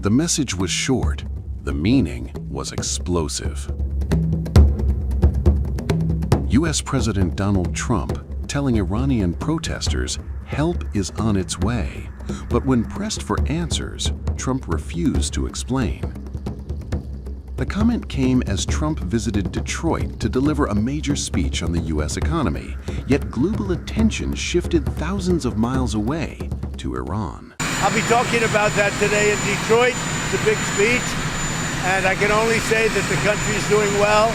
The message was short. The meaning was explosive. U.S. President Donald Trump telling Iranian protesters help is on its way. But when pressed for answers, Trump refused to explain. The comment came as Trump visited Detroit to deliver a major speech on the U.S. economy, yet global attention shifted thousands of miles away to Iran. I'll be talking about that today in Detroit. It's a big speech, and I can only say that the country is doing well.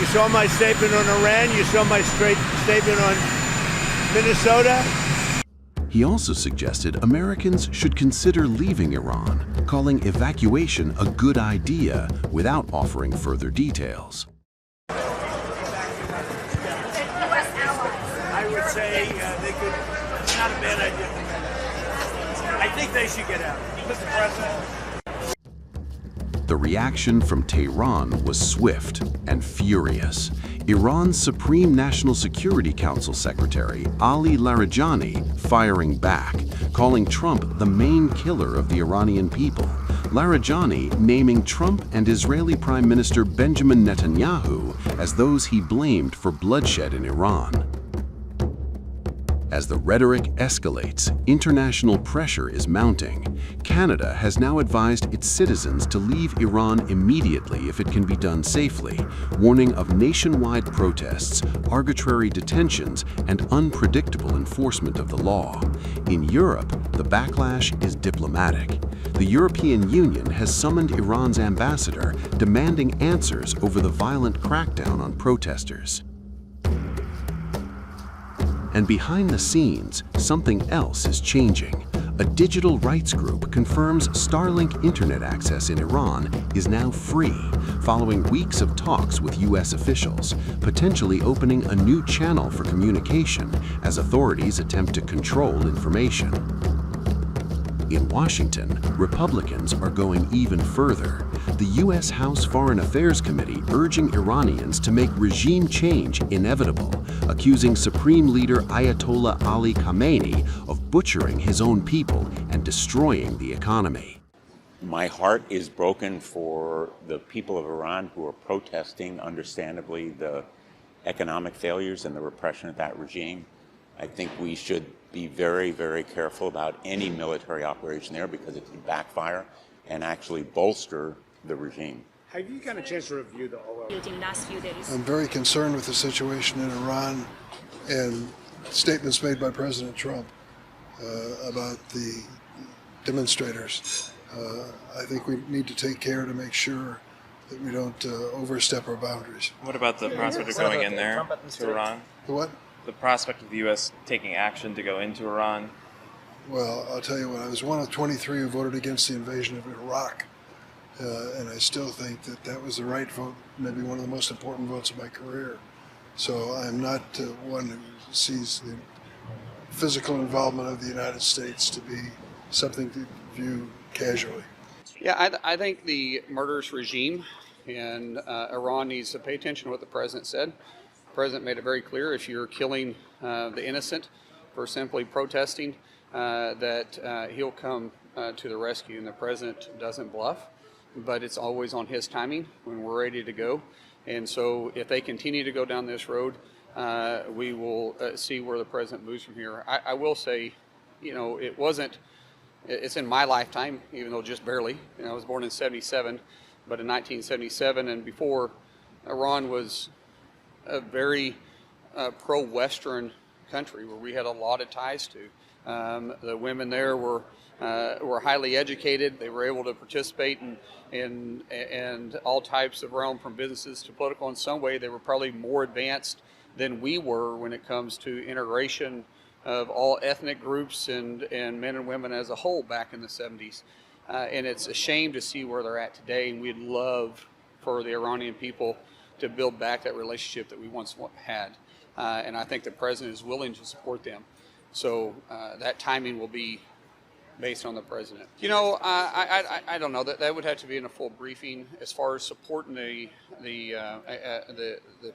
You saw my statement on Iran, you saw my statement on Minnesota. He also suggested Americans should consider leaving Iran, calling evacuation a good idea without offering further details. I would say they could, it's not a bad idea. I think they should get out. Mr. President. The reaction from Tehran was swift and furious. Iran's Supreme National Security Council Secretary Ali Larijani firing back, calling Trump the main killer of the Iranian people. Larijani naming Trump and Israeli Prime Minister Benjamin Netanyahu as those he blamed for bloodshed in Iran. As the rhetoric escalates, international pressure is mounting. Canada has now advised its citizens to leave Iran immediately if it can be done safely, warning of nationwide protests, arbitrary detentions, and unpredictable enforcement of the law. In Europe, the backlash is diplomatic. The European Union has summoned Iran's ambassador, demanding answers over the violent crackdown on protesters. And behind the scenes, something else is changing. A digital rights group confirms Starlink internet access in Iran is now free, following weeks of talks with U.S. officials, potentially opening a new channel for communication as authorities attempt to control information. In Washington, Republicans are going even further. The U.S. House Foreign Affairs Committee urging Iranians to make regime change inevitable, accusing Supreme Leader Ayatollah Ali Khamenei of butchering his own people and destroying the economy. My heart is broken for the people of Iran who are protesting, understandably, the economic failures and the repression of that regime. I think we should be very, very careful about any military operation there because it can backfire and actually bolster the regime. Have you got a chance to review the oil? I'm very concerned with the situation in Iran and statements made by President Trump about the demonstrators. I think we need to take care to make sure that we don't overstep our boundaries. What about the prospect of going in there to Iran? The what? The prospect of the U.S. taking action to go into Iran? Well, I'll tell you what, I was one of 23 who voted against the invasion of Iraq. And I still think that that was the right vote, maybe one of the most important votes of my career. So I'm not one who sees the physical involvement of the United States to be something to view casually. Yeah, I think the murderous regime in Iran needs to pay attention to what the president said. The president made it very clear if you're killing the innocent for simply protesting, that he'll come to the rescue, and the president doesn't bluff, but it's always on his timing when we're ready to go. And so if they continue to go down this road, we will see where the president moves from here. I will say, you know, it's in my lifetime, even though just barely. You know, I was born in '77, but in 1977 and before, Iran was a very pro-Western country where we had a lot of ties to. The women there were highly educated. They were able to participate in all types of realm, from businesses to political. In some way, they were probably more advanced than we were when it comes to integration of all ethnic groups and men and women as a whole back in the 70s. And it's a shame to see where they're at today. And we'd love for the Iranian people to build back that relationship that we once had. And I think the president is willing to support them. So that timing will be based on the president. You know, I don't know. That would have to be in a full briefing as far as supporting the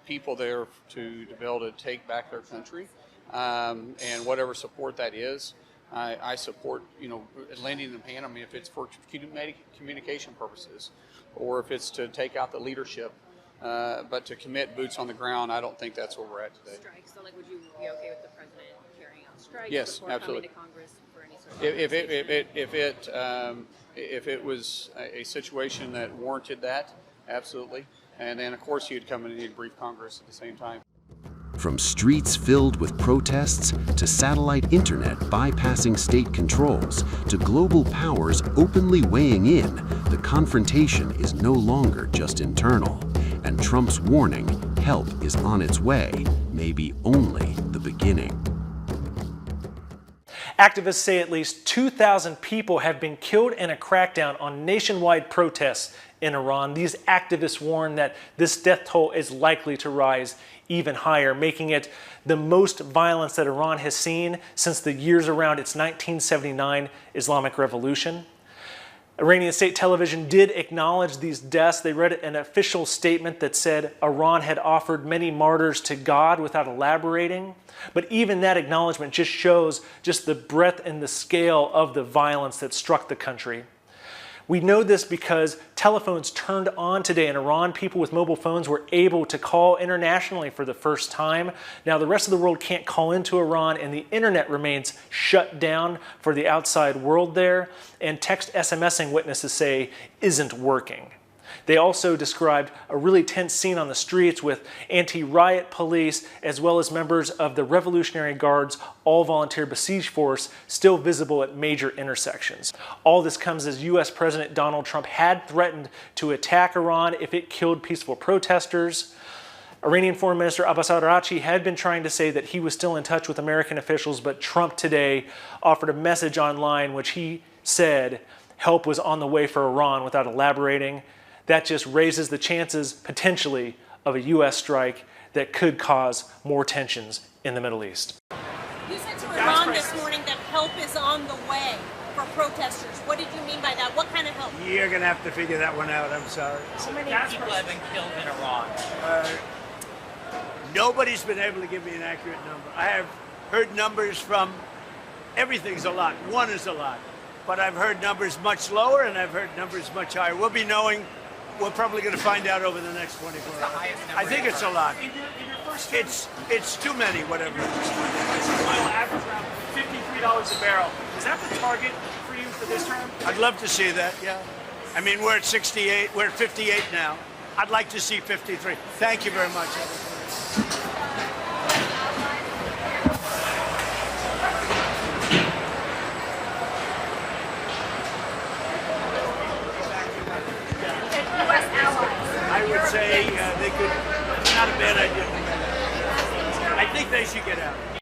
people there to be able to take back their country, and whatever support that is. I support, landing the pan. I mean, if it's for communication purposes, or if it's to take out the leadership, but to commit boots on the ground, I don't think that's where we're at today. Strikes. So, would you be okay with the president carrying out strikes Yes, before absolutely. coming to Congress for any sort of If it was a situation that warranted that, absolutely. And then, of course, you'd come in and you'd brief Congress at the same time. From streets filled with protests to satellite internet bypassing state controls to global powers openly weighing in, the confrontation is no longer just internal. And Trump's warning, help is on its way, may be only the beginning. Activists say at least 2,000 people have been killed in a crackdown on nationwide protests in Iran. These activists warn that this death toll is likely to rise even higher, making it the most violence that Iran has seen since the years around its 1979 Islamic Revolution. Iranian state television did acknowledge these deaths. They read an official statement that said Iran had offered many martyrs to God without elaborating. But even that acknowledgement just shows just the breadth and the scale of the violence that struck the country. We know this because telephones turned on today in Iran. People with mobile phones were able to call internationally for the first time. Now the rest of the world can't call into Iran, and the internet remains shut down for the outside world there. And text SMSing, witnesses say, isn't working. They also described a really tense scene on the streets with anti-riot police as well as members of the Revolutionary Guard's all-volunteer besiege force still visible at major intersections. All this comes as U.S. President Donald Trump had threatened to attack Iran if it killed peaceful protesters. Iranian Foreign Minister Abbas Araghchi had been trying to say that he was still in touch with American officials, but Trump today offered a message online which he said help was on the way for Iran without elaborating. That just raises the chances, potentially, of a U.S. strike that could cause more tensions in the Middle East. You said to Iran this morning that help is on the way for protesters. What did you mean by that? What kind of help? You're going to have to figure that one out. I'm sorry. How many people have been killed in Iran? Nobody's been able to give me an accurate number. I have heard numbers from everything's a lot. One is a lot. But I've heard numbers much lower, and I've heard numbers much higher. We'll be knowing. We're probably going to find out over the next 24 hours. I think it's a lot. In your first it's too many, whatever. oil average around $53 a barrel. Is that the target for you for this term? I'd love to see that, yeah. I mean, we're at 68, we're at 58 now. I'd like to see 53. Thank you very much. I would say they could, not a bad idea. I think they should get out.